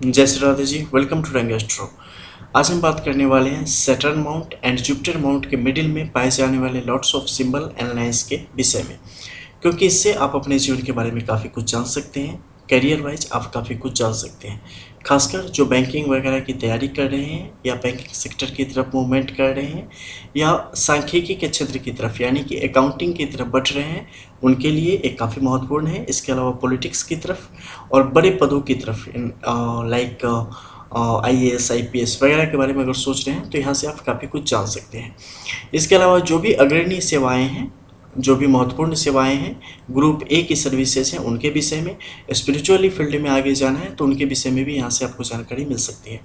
जय Shri Radhe ji. Welcome to रंग astro. आज हम बात करने वाले हैं Saturn mount and Jupiter mount के मिडिल में पाए जाने वाले lots of symbol and lines के विषय में, क्योंकि इससे आप अपने जीवन के बारे में काफ़ी कुछ जान सकते हैं। करियर वाइज आप काफ़ी कुछ जान सकते हैं, खासकर जो बैंकिंग वगैरह की तैयारी कर रहे हैं या बैंकिंग सेक्टर की तरफ मूवमेंट कर रहे हैं या सांख्यिकी के क्षेत्र की तरफ यानी कि अकाउंटिंग की तरफ बढ़ रहे हैं, उनके लिए एक काफ़ी महत्वपूर्ण है। इसके अलावा पॉलिटिक्स की तरफ और बड़े पदों की तरफ लाइक IAS IPS वगैरह के बारे में अगर सोच रहे हैं तो यहाँ से आप काफ़ी कुछ जान सकते हैं। इसके अलावा जो भी अग्रणी सेवाएं हैं, जो भी महत्वपूर्ण सेवाएं हैं, ग्रुप ए की सर्विसेज हैं, उनके विषय में, स्पिरिचुअली फील्ड में आगे जाना है तो उनके विषय में भी यहाँ से आपको जानकारी मिल सकती है।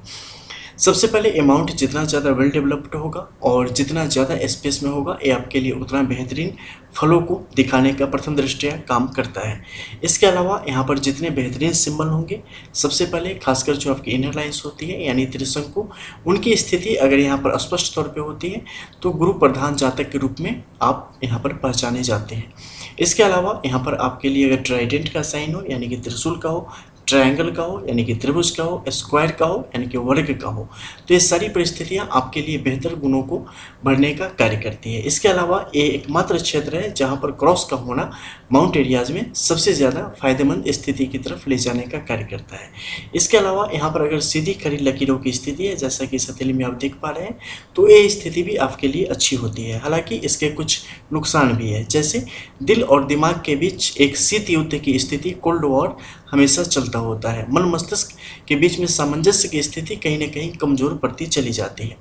सबसे पहले अमाउंट जितना ज़्यादा वेल डेवलप्ड होगा और जितना ज़्यादा स्पेस में होगा, ये आपके लिए उतना बेहतरीन फलों को दिखाने का प्रथम दृष्टया काम करता है। इसके अलावा यहाँ पर जितने बेहतरीन सिंबल होंगे, सबसे पहले खासकर जो आपकी इनर लाइन्स होती है यानी त्रिशंकु, उनकी स्थिति अगर यहाँ पर स्पष्ट तौर पे होती है तो गुरु प्रधान जातक के रूप में आप यहाँ पर पहचाने जाते हैं। इसके अलावा यहाँ पर आपके लिए अगर ट्राइडेंट का साइन हो यानी कि त्रिशूल का हो, ट्रायंगल का हो यानी कि त्रिभुज का हो, स्क्वायर का हो यानी कि वर्ग का हो, तो ये सारी परिस्थितियां आपके लिए बेहतर गुणों को बढ़ने का कार्य करती है। इसके अलावा ये एकमात्र क्षेत्र है जहां पर क्रॉस का होना माउंट एरियाज में सबसे ज़्यादा फायदेमंद स्थिति की तरफ ले जाने का कार्य करता है। इसके अलावा यहाँ पर अगर सीधी खड़ी लकीरों की स्थिति है, जैसा कि इस हथेली में आप देख पा रहे हैं, तो ये स्थिति भी आपके लिए अच्छी होती है। हालांकि इसके कुछ नुकसान भी है, जैसे दिल और दिमाग के बीच एक शीत युद्ध की स्थिति, कोल्ड वॉर हमेशा चलता होता है। मन मस्तिष्क के बीच में सामंजस्य की स्थिति कहीं ना कहीं कमजोर पड़ती चली जाती है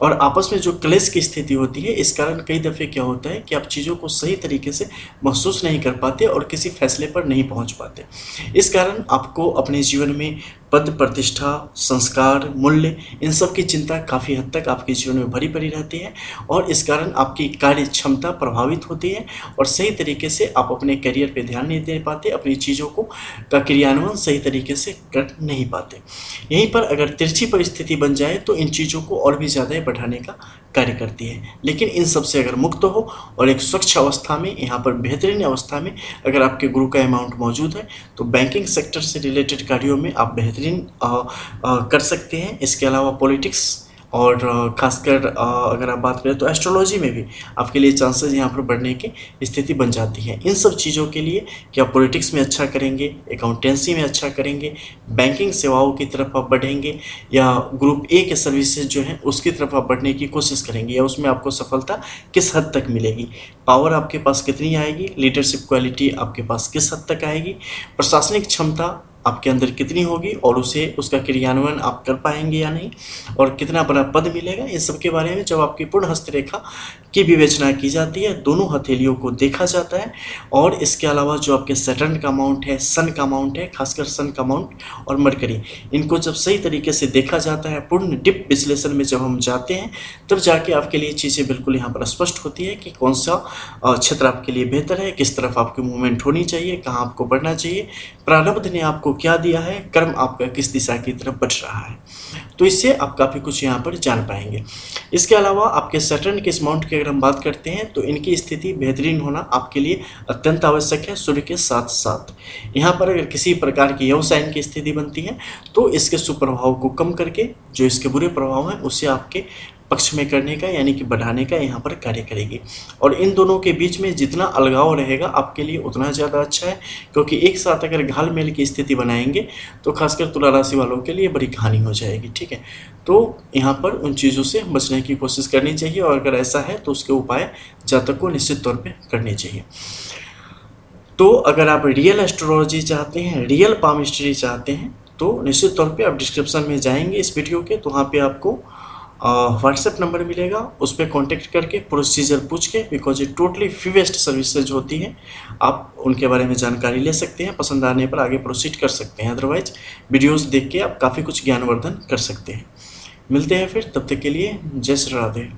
और आपस में जो क्लेश की स्थिति होती है, इस कारण कई दफ़े क्या होता है कि आप चीज़ों को सही तरीके से महसूस नहीं कर पाते और किसी फैसले पर नहीं पहुंच पाते। इस कारण आपको अपने जीवन में पद, प्रतिष्ठा, संस्कार, मूल्य, इन सब की चिंता काफ़ी हद तक आपके जीवन में भरी पड़ी रहती है और इस कारण आपकी कार्य क्षमता प्रभावित होती है और सही तरीके से आप अपने करियर पे ध्यान नहीं दे पाते, अपनी चीज़ों को का क्रियान्वयन सही तरीके से कर नहीं पाते। यहीं पर अगर तिरछी परिस्थिति बन जाए तो इन चीज़ों को और भी ज़्यादा बढ़ाने का कार्य करती है। लेकिन इन सब से अगर मुक्त हो और एक स्वच्छ अवस्था में, यहाँ पर बेहतरीन अवस्था में अगर आपके गुरु का अमाउंट मौजूद है तो बैंकिंग सेक्टर से रिलेटेड कार्यों में आप बेहतरीन कर सकते हैं। इसके अलावा पॉलिटिक्स और खासकर अगर आप बात करें तो एस्ट्रोलॉजी में भी आपके लिए चांसेस यहाँ पर बढ़ने की स्थिति बन जाती है। इन सब चीज़ों के लिए कि आप पॉलिटिक्स में अच्छा करेंगे, अकाउंटेंसी में अच्छा करेंगे, बैंकिंग सेवाओं की तरफ आप बढ़ेंगे या ग्रुप ए के सर्विसेज जो हैं उसकी तरफ आप बढ़ने की कोशिश करेंगे या उसमें आपको सफलता किस हद तक मिलेगी, पावर आपके पास कितनी आएगी, लीडरशिप क्वालिटी आपके पास किस हद तक आएगी, प्रशासनिक क्षमता आपके अंदर कितनी होगी और उसे उसका क्रियान्वयन आप कर पाएंगे या नहीं, और कितना बड़ा पद मिलेगा, इन सब के बारे में जब आपकी पूर्ण हस्तरेखा की विवेचना की जाती है, दोनों हथेलियों को देखा जाता है। और इसके अलावा जो आपके सैटर्न का माउंट है, सन का माउंट है, खासकर सन का माउंट और मरकरी, इनको जब सही तरीके से देखा जाता है, पूर्ण डिप विश्लेषण में जब हम जाते हैं, तब जाके आपके लिए चीज़ें बिल्कुल यहाँ पर स्पष्ट होती है कि कौन सा क्षेत्र आपके लिए बेहतर है, किस तरफ आपकी मूवमेंट होनी चाहिए, कहाँ आपको बढ़ना चाहिए, प्रारब्ध ने आपको क्या दिया है, कर्म आपका किस दिशा की तरफ बढ़ रहा है। तो इससे आप काफ़ी कुछ यहाँ पर जान पाएंगे। इसके अलावा आपके सैटर्न के इस माउंट की अगर हम बात करते हैं तो इनकी स्थिति बेहतरीन होना आपके लिए अत्यंत आवश्यक है। सूर्य के साथ साथ यहाँ पर अगर किसी प्रकार की यव साइन की स्थिति बनती है तो इसके सुप्रभाव को कम करके जो इसके बुरे प्रभाव हैं उसे आपके पक्ष में करने का यानी कि बढ़ाने का यहाँ पर कार्य करेगी। और इन दोनों के बीच में जितना अलगाव रहेगा आपके लिए उतना ज़्यादा अच्छा है, क्योंकि एक साथ अगर घाल मेल की स्थिति बनाएंगे तो खासकर तुला राशि वालों के लिए बड़ी कहानी हो जाएगी। ठीक है, तो यहाँ पर उन चीज़ों से बचने की कोशिश करनी चाहिए और अगर ऐसा है तो उसके उपाय जातक को निश्चित तौर पर करने चाहिए। तो अगर आप रियल एस्ट्रोलॉजी चाहते हैं, रियल पामिस्ट्री चाहते हैं, तो निश्चित तौर पे आप डिस्क्रिप्शन में जाएंगे इस वीडियो के, तो वहाँ पे आपको व्हाट्सएप नंबर मिलेगा, उस पर कॉन्टेक्ट करके प्रोसीजर पूछ के, बिकॉज ये टोटली फ्री बेस्ड सर्विसेज होती हैं, आप उनके बारे में जानकारी ले सकते हैं, पसंद आने पर आगे प्रोसीड कर सकते हैं, अदरवाइज वीडियोस देख के आप काफ़ी कुछ ज्ञानवर्धन कर सकते हैं। मिलते हैं फिर, तब तक के लिए जय श्री राधे।